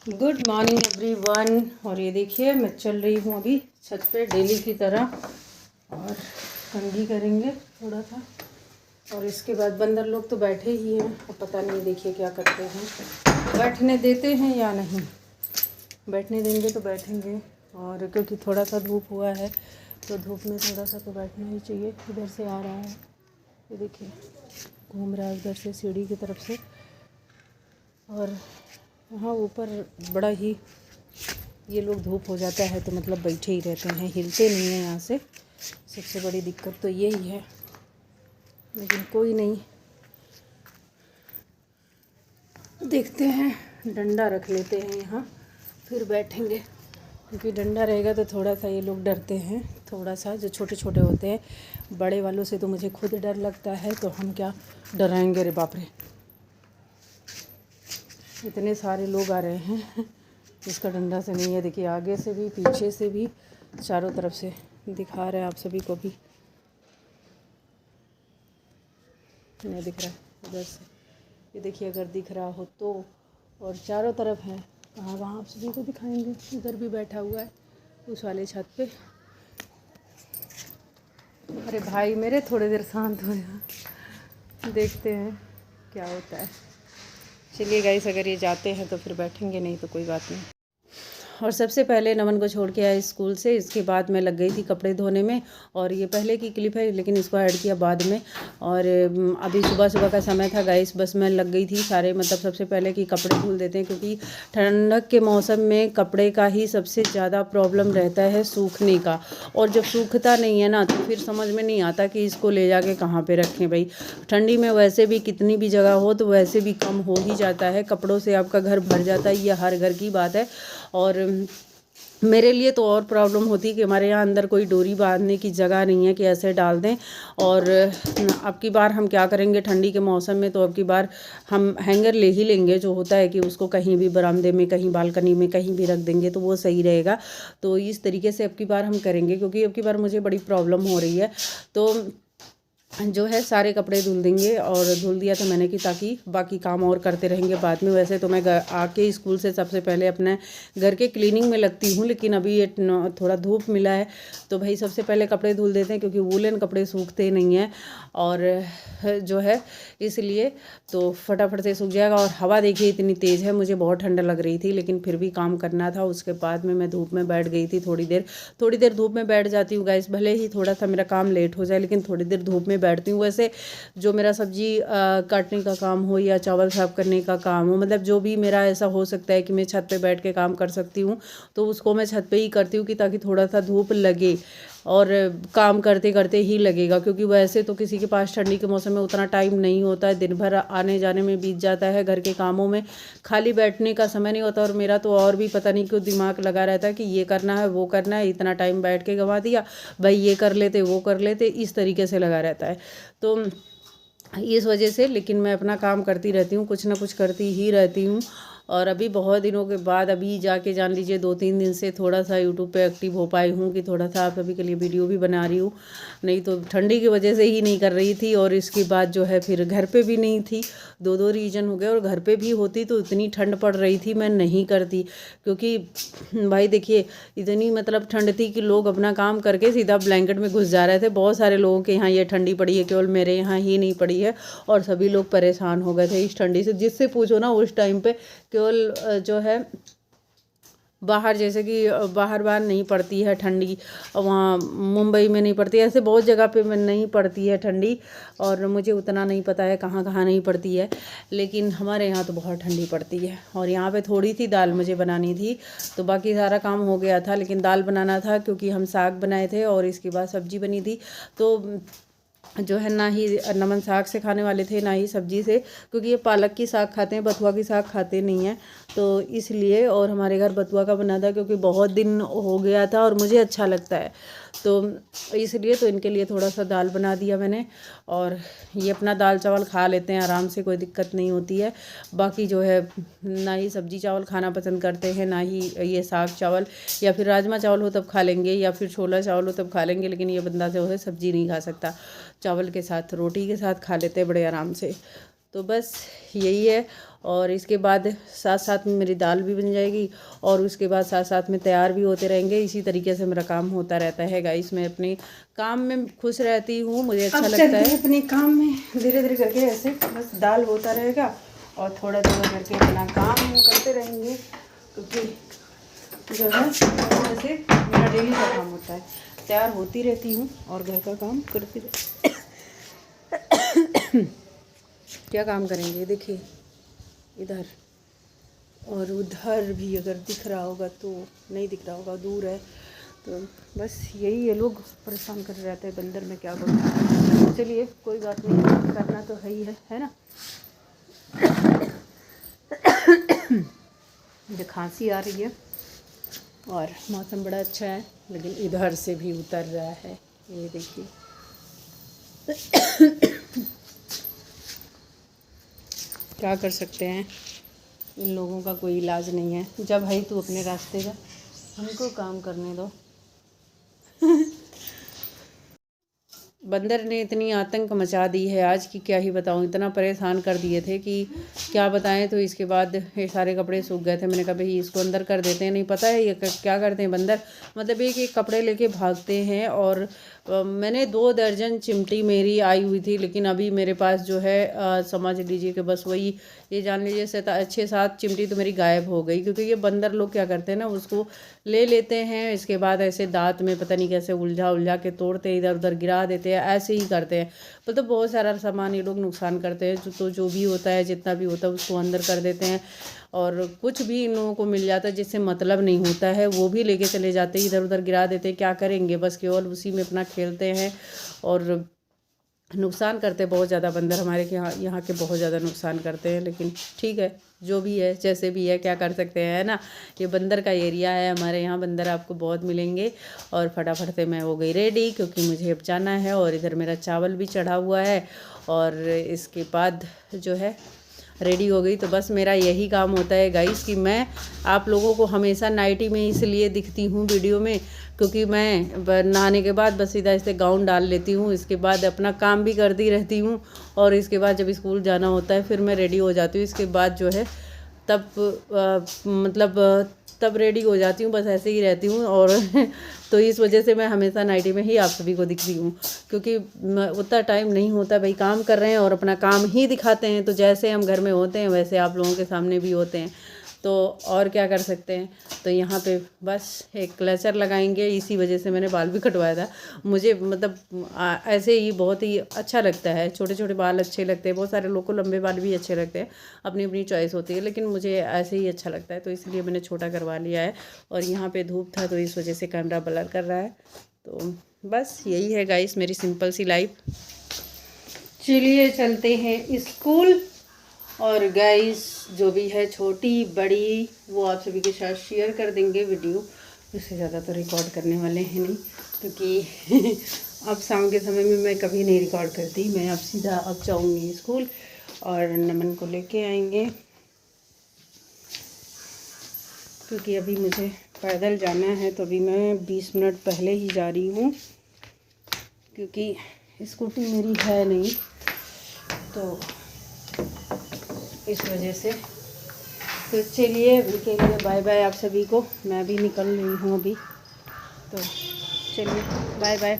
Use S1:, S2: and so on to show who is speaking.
S1: Good morning everyone. और ये देखिए मैं चल रही हूँ अभी छत पे डेली की तरह, और कंघी करेंगे थोड़ा सा। और इसके बाद बंदर लोग तो बैठे ही हैं, अब पता नहीं देखिए क्या करते हैं, बैठने देते हैं या नहीं। बैठने देंगे तो बैठेंगे, और क्योंकि थोड़ा सा धूप हुआ है तो धूप में थोड़ा सा तो बैठना ही चाहिए। इधर से आ रहा है, ये देखिए घूम रहा है उधर से सीढ़ी की तरफ से। और वहाँ ऊपर बड़ा ही ये लोग धूप हो जाता है तो मतलब बैठे ही रहते हैं, हिलते नहीं हैं यहाँ से। सबसे बड़ी दिक्कत तो यही है, लेकिन कोई नहीं, देखते हैं। डंडा रख लेते हैं यहाँ, फिर बैठेंगे, क्योंकि डंडा रहेगा तो थोड़ा सा ये लोग डरते हैं, थोड़ा सा जो छोटे छोटे होते हैं। बड़े वालों से तो मुझे खुद डर लगता है, तो हम क्या डराएंगे, रे बाप रे। इतने सारे लोग आ रहे हैं, इसका डंडा से नहीं है। देखिए आगे से भी पीछे से भी चारों तरफ से दिखा रहे हैं आप सभी को भी, नहीं दिख रहा है उधर से, ये देखिए अगर दिख रहा हो तो। और चारों तरफ है, कहाँ वहाँ आप सभी को दिखाएंगे। इधर भी बैठा हुआ है उस वाले छत पे। अरे भाई मेरे थोड़ी देर शांत हो जा, देखते हैं क्या होता है। चलिए गाइस, अगर ये जाते हैं तो फिर बैठेंगे, नहीं तो कोई बात नहीं। और सबसे पहले नमन को छोड़ के आए स्कूल से, इसके बाद मैं लग गई थी कपड़े धोने में। और ये पहले की क्लिप है, लेकिन इसको ऐड किया बाद में। और अभी सुबह सुबह का समय था गाइस, बस मैं लग गई थी सारे, मतलब सबसे पहले कि कपड़े धुल देते हैं, क्योंकि ठंडक के मौसम में कपड़े का ही सबसे ज़्यादा प्रॉब्लम रहता है सूखने का। और जब सूखता नहीं है ना, तो फिर समझ में नहीं आता कि इसको ले जाके कहाँ पे रखें भाई। ठंडी में वैसे भी कितनी भी जगह हो तो वैसे भी कम हो ही जाता है, कपड़ों से आपका घर भर जाता है, ये हर घर की बात है। और मेरे लिए तो और प्रॉब्लम होती कि हमारे यहाँ अंदर कोई डोरी बांधने की जगह नहीं है कि ऐसे डाल दें। और अब की बार हम क्या करेंगे ठंडी के मौसम में, तो अब की बार हम हैंगर ले ही लेंगे, जो होता है कि उसको कहीं भी बरामदे में, कहीं बालकनी में, कहीं भी रख देंगे तो वो सही रहेगा। तो इस तरीके से अब की बार हम करेंगे, क्योंकि अब की बार मुझे बड़ी प्रॉब्लम हो रही है। तो जो है सारे कपड़े धुल देंगे, और धुल दिया था मैंने कि ताकि बाकी काम और करते रहेंगे बाद में। वैसे तो मैं आके स्कूल से सबसे पहले अपने घर के क्लीनिंग में लगती हूँ, लेकिन अभी ये थोड़ा धूप मिला है तो भाई सबसे पहले कपड़े धुल देते हैं, क्योंकि वूलन कपड़े सूखते नहीं हैं। और जो है इसलिए तो फटाफट से सूख जाएगा। और हवा देखिए इतनी तेज़ है, मुझे बहुत ठंड लग रही थी, लेकिन फिर भी काम करना था। उसके बाद में मैं धूप में बैठ गई थी थोड़ी देर धूप में बैठ जाती हूँ गाइस, भले ही थोड़ा सा मेरा काम लेट हो जाए, लेकिन थोड़ी देर धूप में बैठती हूँ। वैसे जो मेरा सब्जी काटने का काम हो या चावल साफ करने का काम हो, मतलब जो भी मेरा ऐसा हो सकता है कि मैं छत पे बैठ के काम कर सकती हूँ, तो उसको मैं छत पे ही करती हूँ, कि ताकि थोड़ा सा धूप लगे। और काम करते करते ही लगेगा, क्योंकि वैसे तो किसी के पास ठंडी के मौसम में उतना टाइम नहीं होता है, दिन भर आने जाने में बीत जाता है, घर के कामों में खाली बैठने का समय नहीं होता। और मेरा तो और भी पता नहीं क्यों दिमाग लगा रहता है कि ये करना है वो करना है, इतना टाइम बैठ के गंवा दिया भाई, ये कर लेते वो कर लेते, इस तरीके से लगा रहता है। तो इस वजह से, लेकिन मैं अपना काम करती रहती हूँ, कुछ ना कुछ करती ही रहती हूँ। और अभी बहुत दिनों के बाद अभी जाके जान लीजिए 2-3 दिन से थोड़ा सा यूट्यूब पे एक्टिव हो पाई हूँ, कि थोड़ा सा आप सभी के लिए वीडियो भी बना रही हूँ। नहीं तो ठंडी की वजह से ही नहीं कर रही थी, और इसके बाद जो है फिर घर पे भी नहीं थी, 2 रीज़न हो गए। और घर पे भी होती तो इतनी ठंड पड़ रही थी, मैं नहीं करती, क्योंकि भाई देखिए इतनी मतलब ठंड थी कि लोग अपना काम करके सीधा ब्लैंकेट में घुस जा रहे थे। बहुत सारे लोगों के यहाँ ये ठंडी पड़ी है, केवल मेरे यहाँ ही नहीं पड़ी है। और सभी लोग परेशान हो गए थे इस ठंडी से, जिससे पूछो ना उस टाइम पे केवल जो है बाहर, जैसे कि बाहर नहीं पड़ती है ठंडी, वहाँ मुंबई में नहीं पड़ती, ऐसे बहुत जगह पे नहीं पड़ती है ठंडी। और मुझे उतना नहीं पता है कहाँ कहाँ नहीं पड़ती है, लेकिन हमारे यहाँ तो बहुत ठंडी पड़ती है। और यहाँ पे थोड़ी सी दाल मुझे बनानी थी, तो बाकी सारा काम हो गया था, लेकिन दाल बनाना था, क्योंकि हम साग बनाए थे और इसके बाद सब्जी बनी थी। तो जो है ना ही नमन साग से खाने वाले थे, ना ही सब्जी से, क्योंकि ये पालक की साग खाते हैं, बथुआ की साग खाते नहीं हैं, तो इसलिए। और हमारे घर बथुआ का बना था, क्योंकि बहुत दिन हो गया था और मुझे अच्छा लगता है, तो इसलिए तो इनके लिए थोड़ा सा दाल बना दिया मैंने। और ये अपना दाल चावल खा लेते हैं आराम से, कोई दिक्कत नहीं होती है। बाकी जो है ना ही सब्जी चावल खाना पसंद करते हैं, ना ही ये साग चावल, या फिर राजमा चावल हो तब खा लेंगे, या फिर छोला चावल हो तब खा लेंगे, लेकिन ये बंदा जो है सब्जी नहीं खा सकता, चावल के साथ रोटी के साथ खा लेते हैं बड़े आराम से। तो बस यही है। और इसके बाद साथ साथ में मेरी दाल भी बन जाएगी और उसके बाद साथ साथ में तैयार भी होते रहेंगे। इसी तरीके से मेरा काम होता रहता है गाइस। मैं अपने काम में खुश रहती हूँ, मुझे अच्छा लगता है अपने काम में। धीरे धीरे करके ऐसे बस दाल होता रहेगा और थोड़ा थोड़ा करके अपना काम करते रहेंगे, क्योंकि जो है जैसे मेरा डेली का काम होता है। तैयार होती रहती हूँ और घर का काम करती रहती। क्या काम करेंगे देखिए, इधर और उधर भी अगर दिख रहा होगा तो, नहीं दिख रहा होगा, दूर है। तो बस यही ये लोग परेशान कर रहते हैं बंदर, में क्या करूँ। चलिए कोई बात नहीं, करना तो है ही है ना। मुझे खांसी आ रही है और मौसम बड़ा अच्छा है, लेकिन इधर से भी उतर रहा है, ये देखिए। क्या कर सकते हैं, इन लोगों का कोई इलाज नहीं है। जब भाई तू अपने रास्ते का, हमको काम करने दो। बंदर ने इतनी आतंक मचा दी है आज की क्या ही बताऊं। इतना परेशान कर दिए थे कि क्या बताएं। तो इसके बाद ये सारे कपड़े सूख गए थे। मैंने कहा भाई इसको अंदर कर देते हैं। नहीं पता है ये क्या करते हैं बंदर, मतलब एक एक कपड़े लेके भागते हैं। और मैंने 2 दर्जन चिमटी मेरी आई हुई थी, लेकिन अभी मेरे पास जो है समझ लीजिए कि बस वही, ये जान लीजिए 6-7 चिमटी तो मेरी गायब हो गई। क्योंकि ये बंदर लोग क्या करते हैं ना, उसको ले लेते हैं, इसके बाद ऐसे दांत में पता नहीं कैसे उलझा के तोड़ते हैं, इधर उधर गिरा देते हैं, ऐसे ही करते हैं। मतलब बहुत सारा सामान ये लोग नुकसान करते हैं। तो जो भी होता है, जितना भी होता है उसको अंदर कर देते हैं। और कुछ भी इन लोगों को मिल जाता है जिससे मतलब नहीं होता है, वो भी लेके चले जाते हैं, इधर उधर गिरा देते हैं। क्या करेंगे, बस केवल उसी में अपना खेलते हैं और नुकसान करते हैं बहुत ज़्यादा। बंदर हमारे यहाँ के बहुत ज़्यादा नुकसान करते हैं। लेकिन ठीक है, जो भी है जैसे भी है, क्या कर सकते हैं, है ना। ये बंदर का एरिया है, हमारे यहाँ बंदर आपको बहुत मिलेंगे। और फटाफट से मैं हो गई रेडी, क्योंकि मुझे अब जाना है। और इधर मेरा चावल भी चढ़ा हुआ है और इसके बाद जो है रेडी हो गई। तो बस मेरा यही काम होता है गाइस कि मैं आप लोगों को हमेशा नाइटी में इसलिए दिखती हूँ वीडियो में, क्योंकि मैं नहाने के बाद बस सीधा ऐसे गाउन डाल लेती हूँ। इसके बाद अपना काम भी करती रहती हूँ और इसके बाद जब स्कूल जाना होता है फिर मैं रेडी हो जाती हूँ। इसके बाद जो है तब रेडी हो जाती हूँ, बस ऐसे ही रहती हूँ। और तो इस वजह से मैं हमेशा नाइटी में ही आप सभी को दिखती हूँ, क्योंकि उतना टाइम नहीं होता। भाई काम कर रहे हैं और अपना काम ही दिखाते हैं। तो जैसे हम घर में होते हैं वैसे आप लोगों के सामने भी होते हैं, तो और क्या कर सकते हैं। तो यहाँ पे बस एक क्लचर लगाएंगे, इसी वजह से मैंने बाल भी कटवाया था। मुझे मतलब ऐसे ही बहुत ही अच्छा लगता है, छोटे छोटे बाल अच्छे लगते हैं। बहुत सारे लोगों को लंबे बाल भी अच्छे लगते हैं, अपनी अपनी चॉइस होती है, लेकिन मुझे ऐसे ही अच्छा लगता है, तो इसलिए मैंने छोटा करवा लिया है। और यहाँ पे धूप था तो इस वजह से कैमरा ब्लर कर रहा है। तो बस यही है गाइस मेरी सिंपल सी लाइफ। चलिए चलते हैं स्कूल। और गाइस जो भी है छोटी बड़ी वो आप सभी के साथ शेयर कर देंगे वीडियो। इससे ज़्यादा तो रिकॉर्ड करने वाले हैं नहीं, क्योंकि अब शाम के समय में मैं कभी नहीं रिकॉर्ड करती। मैं अब सीधा अब जाऊँगी स्कूल और नमन को लेके आएंगे, क्योंकि अभी मुझे पैदल जाना है। तो अभी मैं 20 मिनट पहले ही जा रही हूँ, क्योंकि स्कूटी मेरी है नहीं, तो इस वजह से। तो चलिए अभी के लिए बाय बाय आप सभी को। मैं भी निकल रही हूँ अभी, तो चलिए बाय बाय।